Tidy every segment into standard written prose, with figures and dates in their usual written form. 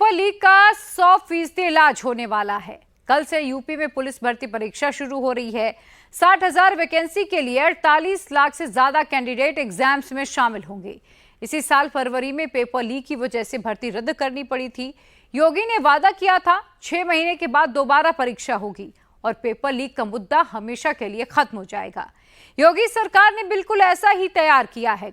Paper leak का 100% इलाज होने वाला है। कल से यूपी में पुलिस भर्ती परीक्षा शुरू हो रही है। 60,000 वैकेंसी के लिए 48 लाख से ज्यादा कैंडिडेट एग्जाम्स में शामिल होंगे। इसी साल फरवरी में पेपर लीक की वजह से भर्ती रद्द करनी पड़ी थी। योगी ने वादा किया था 6 महीने के बाद दोबारा परीक्षा होगी और पेपर लीक का मुद्दा हमेशा के लिए खत्म हो जाएगा। योगी सरकार ने बिल्कुल ऐसा ही तैयार किया है।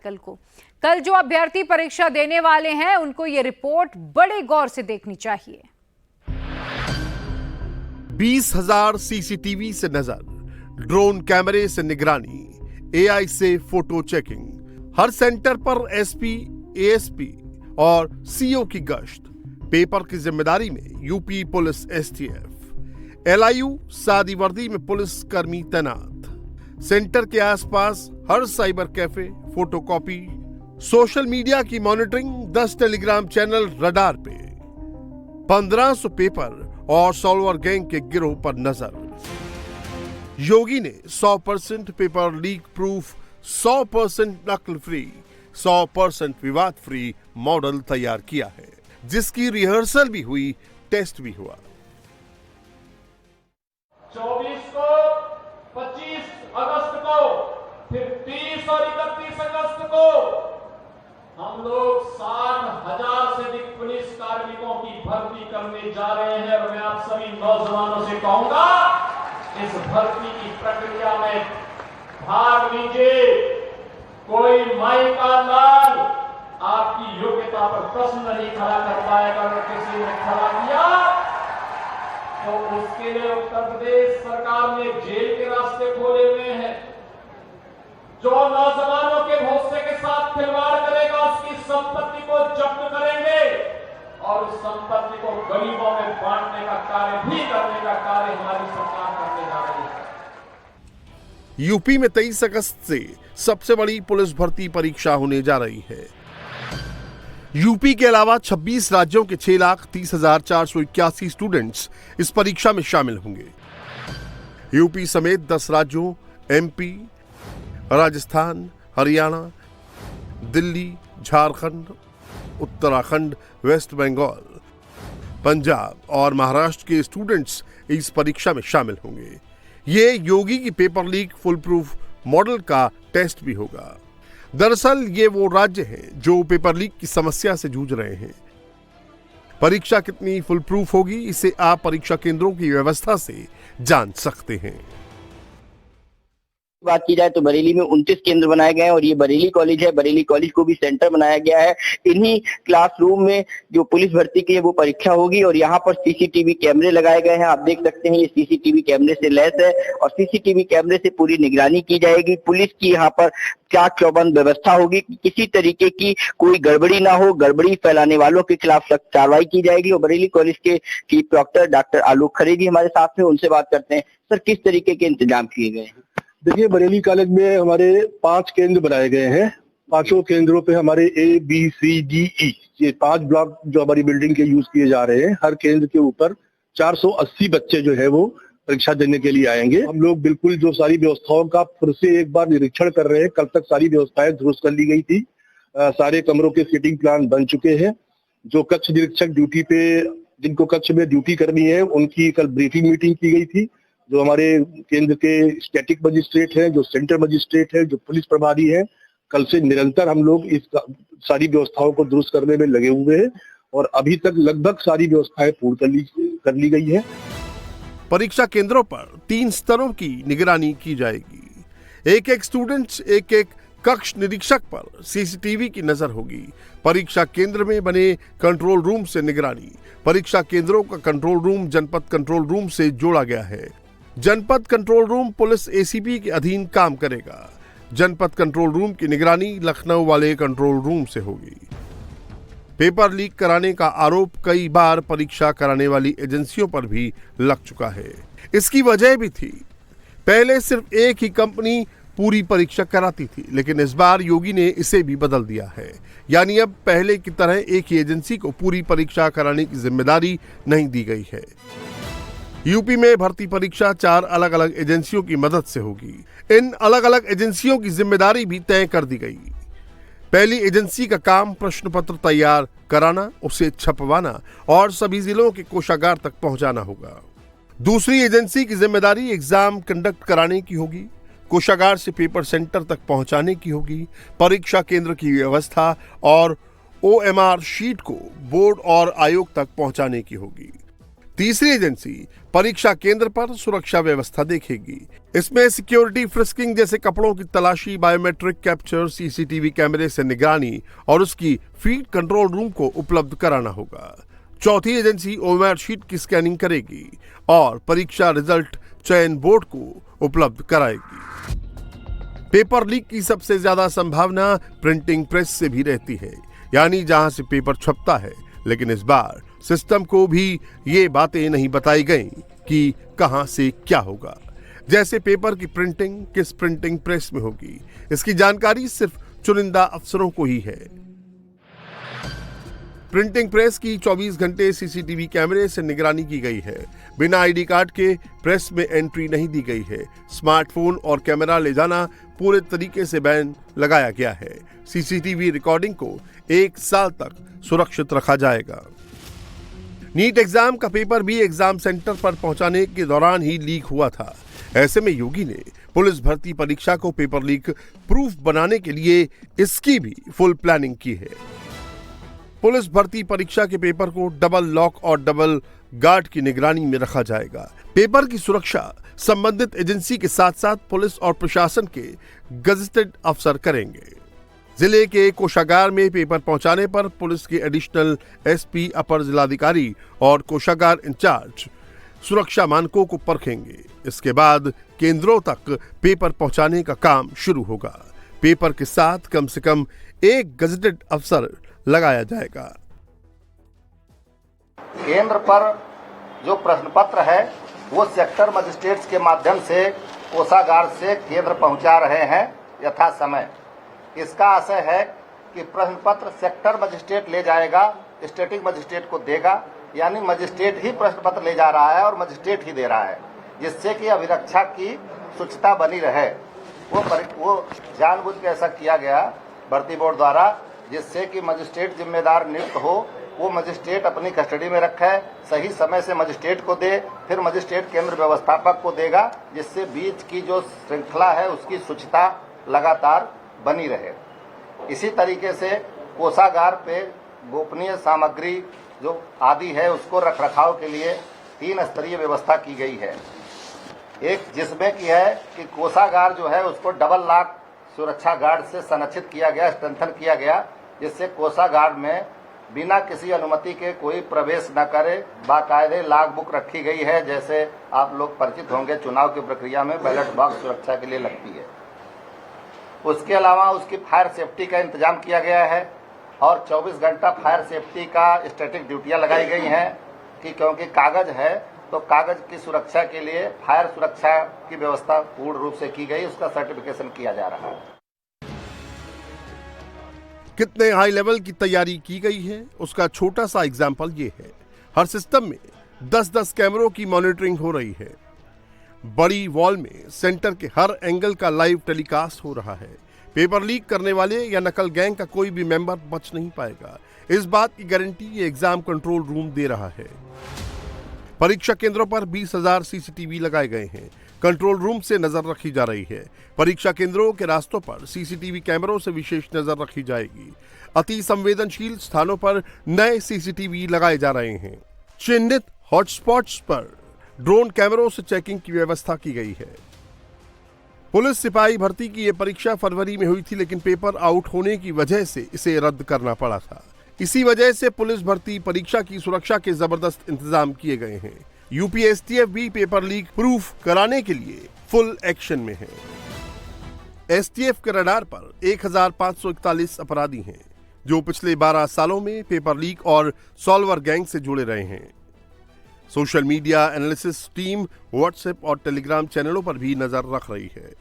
कल जो अभ्यर्थी परीक्षा देने वाले हैं उनको ये रिपोर्ट बड़े गौर से देखनी चाहिए। 20,000 सीसीटीवी से नजर, ड्रोन कैमरे से निगरानी, एआई से फोटो चेकिंग, हर सेंटर पर एसपी, एएसपी और सीओ की गश्त। पेपर की जिम्मेदारी में यूपी पुलिस एसटीएफ, एलआईयू सादी वर्दी में पुलिस कर्मी तैनात। सेंटर के आसपास हर cyber cafe, photocopy, social media की मॉनिटरिंग, 10 टेलीग्राम चैनल रडार पे, 1500 पेपर और सॉल्वर गैंग के गिरोह पर नजर। योगी ने 100% पेपर लीक प्रूफ, 100% नकल फ्री, 100% विवाद फ्री मॉडल तैयार किया है, जिसकी रिहर्सल भी हुई, टेस्ट भी हुआ। 24 को, 25 अगस्त को, फिर 30 और 31 अगस्त को हम लोग 60,000 से अधिक पुलिस कार्मिकों की भर्ती करने जा रहे हैं और मैं आप सभी नौजवानों से कहूंगा, इस भर्ती की प्रक्रिया में भाग लीजिए। कोई माई का लाल आपकी योग्यता पर प्रश्न नहीं खड़ा कर पाएगा। अगर किसी ने खड़ा किया तो उसके लिए उत्तर प्रदेश सरकार ने जेल के रास्ते खोले हुए हैं। जो नौजवानों के भरोसे के साथ खिलवाड़ करेगा उसकी संपत्ति को जब्त करेंगे और उस संपत्ति को गरीबों में बांटने का कार्य भी करने का कार्य हमारी सरकार करने जा रही है। यूपी में 23 अगस्त से सबसे बड़ी पुलिस भर्ती परीक्षा होने जा रही है। यूपी के अलावा 26 राज्यों के 6,30,481 स्टूडेंट्स इस परीक्षा में शामिल होंगे। यूपी समेत 10 राज्यों एमपी, राजस्थान, हरियाणा, दिल्ली, झारखंड, उत्तराखंड, वेस्ट बंगाल, पंजाब और महाराष्ट्र के स्टूडेंट्स इस परीक्षा में शामिल होंगे। ये योगी की paper leak full proof model का टेस्ट भी होगा। दरअसल ये वो राज्य हैं जो पेपर लीक की समस्या से जूझ रहे हैं। परीक्षा कितनी फुल प्रूफ होगी, इसे आप परीक्षा केंद्रों की व्यवस्था से जान सकते हैं। बात की जाए तो बरेली में 29 केंद्र बनाए गए हैं और ये बरेली कॉलेज है। बरेली कॉलेज को भी सेंटर बनाया गया है। इन्हीं क्लासरूम में जो पुलिस भर्ती की है वो परीक्षा होगी और यहाँ पर सीसीटीवी कैमरे लगाए गए हैं। आप देख सकते हैं ये सीसीटीवी कैमरे से लैस है और सीसीटीवी कैमरे से पूरी निगरानी की जाएगी। पुलिस की यहाँ पर चाक चौबंद व्यवस्था होगी कि किसी तरीके की कोई गड़बड़ी ना हो। गड़बड़ी फैलाने वालों के खिलाफ सख्त कार्रवाई की जाएगी। और बरेली कॉलेज के चीफ डॉक्टर डॉक्टर आलोक खरे जी हमारे साथ में, उनसे बात करते हैं। सर, किस तरीके के इंतजाम किए गए हैं? देखिए, बरेली कॉलेज में हमारे 5 केंद्र बनाए गए हैं। 5 केंद्रों पे हमारे A, B, C, D, E ये 5 ब्लॉक जो हमारी बिल्डिंग के यूज किए जा रहे हैं। हर केंद्र के ऊपर 480 बच्चे जो है वो परीक्षा देने के लिए आएंगे। हम लोग बिल्कुल जो सारी व्यवस्थाओं का फिर से एक बार निरीक्षण कर रहे हैं। कल तक सारी व्यवस्थाएं दुरुस्त कर ली गई थी। सारे कमरों के सीटिंग प्लान बन चुके हैं। जो कक्ष निरीक्षक ड्यूटी पे, जिनको कक्ष में ड्यूटी करनी है, उनकी कल ब्रीफिंग मीटिंग की गई थी। जो हमारे केंद्र के स्टैटिक मजिस्ट्रेट हैं, जो सेंटर मजिस्ट्रेट है, जो पुलिस प्रभारी है, कल से निरंतर हम लोग इस सारी व्यवस्थाओं को दुरुस्त करने में लगे हुए हैं और अभी तक लगभग सारी व्यवस्थाएं पूर्ण कर ली गई है। परीक्षा केंद्रों पर 3 स्तरों की निगरानी की जाएगी। एक स्टूडेंट्स, एक कक्ष निरीक्षक पर सीसीटीवी की नजर होगी। परीक्षा केंद्र में बने कंट्रोल रूम से निगरानी। परीक्षा केंद्रों का कंट्रोल रूम जनपद कंट्रोल रूम से जोड़ा गया है। जनपद कंट्रोल रूम पुलिस एसीपी के अधीन काम करेगा। जनपद कंट्रोल रूम की निगरानी लखनऊ वाले कंट्रोल रूम से होगी। पेपर लीक कराने का आरोप कई बार परीक्षा कराने वाली एजेंसियों पर भी लग चुका है। इसकी वजह भी थी, पहले सिर्फ एक ही कंपनी पूरी परीक्षा कराती थी, लेकिन इस बार योगी ने इसे भी बदल दिया है। यानी अब पहले की तरह एक ही एजेंसी को पूरी परीक्षा कराने की जिम्मेदारी नहीं दी गई है। यूपी में भर्ती परीक्षा 4 अलग अलग एजेंसियों की मदद से होगी। इन अलग अलग एजेंसियों की जिम्मेदारी भी तय कर दी गई। पहली एजेंसी का काम प्रश्न पत्र तैयार कराना, उसे छपवाना और सभी जिलों के कोषागार तक पहुंचाना होगा। दूसरी एजेंसी की जिम्मेदारी एग्जाम कंडक्ट कराने की होगी, कोषागार से पेपर सेंटर तक पहुंचाने की होगी, परीक्षा केंद्र की व्यवस्था और OMR शीट को बोर्ड और आयोग तक पहुंचाने की होगी। तीसरी एजेंसी परीक्षा केंद्र पर सुरक्षा व्यवस्था देखेगी। इसमें सिक्योरिटी फ्रिस्किंग जैसे कपड़ों की तलाशी, बायोमेट्रिक कैप्चर, CCTV कैमरे से निगरानी और उसकी फीड कंट्रोल रूम को उपलब्ध कराना होगा। चौथी एजेंसी OMR शीट की स्कैनिंग करेगी और परीक्षा रिजल्ट चयन बोर्ड को उपलब्ध कराएगी। पेपर लीक की सबसे ज्यादा संभावना प्रिंटिंग प्रेस से भी रहती है, यानी जहां से पेपर छपता है। लेकिन इस बार सिस्टम को भी ये बातें नहीं बताई गई कि कहां से क्या होगा। जैसे पेपर की प्रिंटिंग किस प्रिंटिंग प्रेस में होगी, इसकी जानकारी सिर्फ चुनिंदा अफसरों को ही है। प्रिंटिंग प्रेस की 24 घंटे CCTV कैमरे से निगरानी की गई है। बिना ID कार्ड के प्रेस में एंट्री नहीं दी गई है। स्मार्टफोन और कैमरा ले जाना पूरे तरीके से बैन लगाया गया है। CCTV रिकॉर्डिंग को 1 साल तक सुरक्षित रखा जाएगा। नीट एग्जाम का पेपर भी एग्जाम सेंटर पर पहुंचाने के दौरान ही लीक हुआ था। ऐसे में योगी ने पुलिस भर्ती परीक्षा को पेपर लीक प्रूफ बनाने के लिए इसकी भी फुल प्लानिंग की है। पुलिस भर्ती परीक्षा के पेपर को डबल लॉक और डबल गार्ड की निगरानी में रखा जाएगा। पेपर की सुरक्षा संबंधित एजेंसी के साथ साथ पुलिस और प्रशासन के गजेटेड अफसर करेंगे। जिले के कोषागार में पेपर पहुंचाने पर पुलिस के एडिशनल SP, अपर जिलाधिकारी और कोषागार इंचार्ज सुरक्षा मानकों को परखेंगे। इसके बाद केंद्रों तक पेपर पहुंचाने का काम शुरू होगा। पेपर के साथ कम से कम 1 गजेटेड अफसर लगाया जाएगा। केंद्र पर जो प्रश्न पत्र है वो सेक्टर मजिस्ट्रेट्स के माध्यम से कोषागार से केंद्र पहुंचा रहे हैं यथा समय। इसका आशय है कि प्रश्न पत्र सेक्टर मजिस्ट्रेट ले जाएगा, स्टेटिक मजिस्ट्रेट को देगा, यानी मजिस्ट्रेट ही प्रश्न पत्र ले जा रहा है और मजिस्ट्रेट ही दे रहा है, जिससे कि अभिरक्षा की शुचिता बनी रहे। वो जानबूझ के ऐसा किया गया भर्ती बोर्ड द्वारा, जिससे कि मजिस्ट्रेट जिम्मेदार नियुक्त हो, वो मजिस्ट्रेट अपनी कस्टडी में रखे, सही समय से मजिस्ट्रेट को दे, फिर मजिस्ट्रेट केंद्र व्यवस्थापक को देगा, जिससे बीच की जो श्रृंखला है उसकी शुचिता लगातार बनी रहे। इसी तरीके से कोषागार पे गोपनीय सामग्री जो आदि है उसको रखरखाव के लिए 3 स्तरीय व्यवस्था की गई है। एक जिसमें की है कि कोषागार जो है उसको डबल लॉक सुरक्षा गार्ड से संरक्षित किया गया, स्ट्रेंथन किया गया, जिससे कोषागार में बिना किसी अनुमति के कोई प्रवेश न करे। बाकायदे लॉग बुक रखी गई है, जैसे आप लोग परिचित होंगे चुनाव की प्रक्रिया में बैलेट बॉक्स सुरक्षा के लिए लगती है। उसके अलावा उसकी फायर सेफ्टी का इंतजाम किया गया है और 24 घंटा फायर सेफ्टी का स्टैटिक ड्यूटियां लगाई गई हैं कि क्योंकि कागज है तो कागज की सुरक्षा के लिए फायर सुरक्षा की व्यवस्था पूर्ण रूप से की गई, उसका सर्टिफिकेशन किया जा रहा है। कितने हाई लेवल की तैयारी की गई है उसका छोटा सा एग्जाम्पल ये है। हर सिस्टम में 10-10 कैमरों की मॉनिटरिंग हो रही है। बड़ी वॉल में सेंटर के हर एंगल का लाइव टेलीकास्ट हो रहा है। पेपर लीक करने वाले या नकल गैंग का कोई भी मेंबर बच नहीं पाएगा। इस बात की गारंटी ये एग्जाम कंट्रोल रूम दे रहा है। परीक्षा केंद्रों पर 20,000 CCTV लगाए गए हैं। कंट्रोल रूम से नजर रखी जा रही है। परीक्षा केंद्रों के रास्तों पर CCTV कैमरों से विशेष नजर रखी जाएगी। अति संवेदनशील स्थानों पर नए CCTV लगाए जा रहे हैं। चिन्हित हॉटस्पॉट्स पर ड्रोन कैमरों से चेकिंग की व्यवस्था की गई है। पुलिस सिपाही भर्ती की यह परीक्षा फरवरी में हुई थी, लेकिन पेपर आउट होने की वजह से इसे रद्द करना पड़ा था। इसी वजह से पुलिस भर्ती परीक्षा की सुरक्षा के जबरदस्त इंतजाम किए गए हैं। यूपी STF भी पेपर लीक प्रूफ कराने के लिए फुल एक्शन में है। STF के रडार पर 1541 अपराधी हैं, जो पिछले 12 सालों में पेपर लीक और सॉल्वर गैंग से जुड़े रहे हैं। Social media analysis team WhatsApp और टेलीग्राम चैनलों पर भी नजर रख रही है।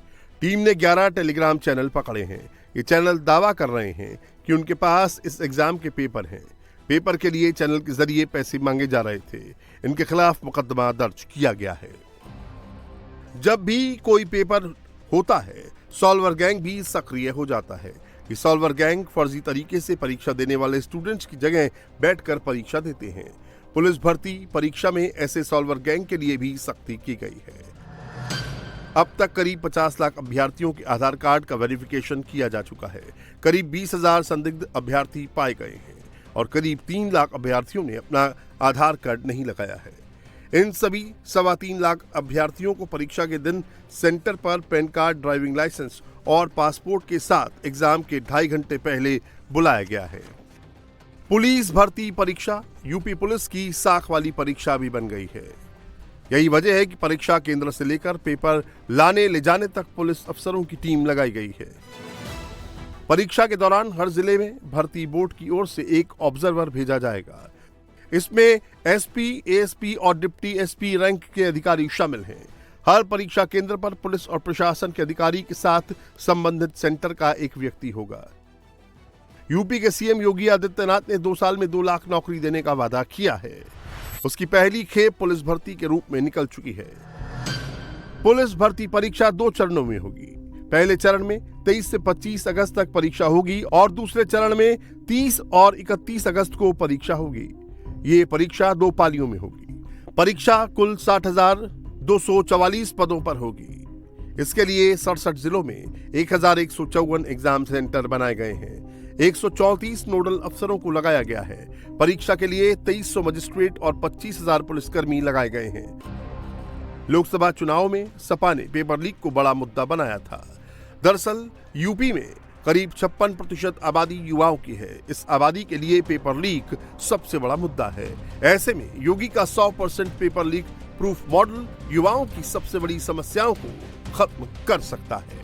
टीम ने 11 टेलीग्राम चैनल पकड़े हैं। ये चैनल दावा कर रहे हैं कि उनके पास इस एग्जाम के पेपर हैं। पेपर के लिए चैनल के जरिए पैसे मांगे जा रहे थे। इनके खिलाफ मुकदमा दर्ज किया गया है। जब भी कोई पेपर होता है, सॉल्वर गैंग भी सक्रिय हो जाता है। ये सॉल्वर गैंग फर्जी तरीके से परीक्षा देने वाले स्टूडेंट्स की जगह बैठकर परीक्षा देते हैं। पुलिस भर्ती परीक्षा में ऐसे सॉल्वर गैंग के लिए भी सख्ती की गई है। अब तक करीब 50 लाख अभ्यर्थियों के आधार कार्ड का वेरिफिकेशन किया जा चुका है। करीब 20,000 संदिग्ध अभ्यर्थी पाए गए हैं और करीब 3 लाख अभ्यर्थियों ने अपना आधार कार्ड नहीं लगाया है। इन सभी 3.25 लाख अभ्यर्थियों को परीक्षा के दिन सेंटर पर पैन कार्ड, ड्राइविंग लाइसेंस और पासपोर्ट के साथ एग्जाम के 2.5 घंटे पहले बुलाया गया है। पुलिस भर्ती परीक्षा यूपी पुलिस की साख वाली परीक्षा भी बन गई है। यही वजह है कि परीक्षा केंद्र से लेकर पेपर लाने ले जाने तक पुलिस अफसरों की टीम लगाई गई है। परीक्षा के दौरान हर जिले में भर्ती बोर्ड की ओर से एक ऑब्जर्वर भेजा जाएगा। इसमें एसपी, एएसपी और डिप्टी एसपी रैंक के अधिकारी शामिल हैं। हर परीक्षा केंद्र पर पुलिस और प्रशासन के अधिकारी के साथ संबंधित सेंटर का एक व्यक्ति होगा। यूपी के सीएम योगी आदित्यनाथ ने 2 साल में 2 लाख नौकरी देने का वादा किया है। उसकी पहली खेप पुलिस भर्ती के रूप में निकल चुकी है। पुलिस भर्ती परीक्षा 2 चरणों में होगी। पहले चरण में 23 से 25 अगस्त तक परीक्षा होगी और दूसरे चरण में 30 और 31 अगस्त को परीक्षा होगी। ये परीक्षा 2 पालियों में होगी। परीक्षा कुल 60,244 पदों पर होगी। इसके लिए 67 जिलों में 1,154 एग्जाम सेंटर बनाए गए हैं। 134 नोडल अफसरों को लगाया गया है। परीक्षा के लिए 2300 मजिस्ट्रेट और 25,000 पुलिसकर्मी लगाए गए हैं। लोकसभा चुनाव में सपा ने पेपर लीक को बड़ा मुद्दा बनाया था। दरअसल यूपी में करीब 56% आबादी युवाओं की है। इस आबादी के लिए पेपर लीक सबसे बड़ा मुद्दा है। ऐसे में योगी का 100% पेपर लीक प्रूफ मॉडल युवाओं की सबसे बड़ी समस्याओं को खत्म कर सकता है।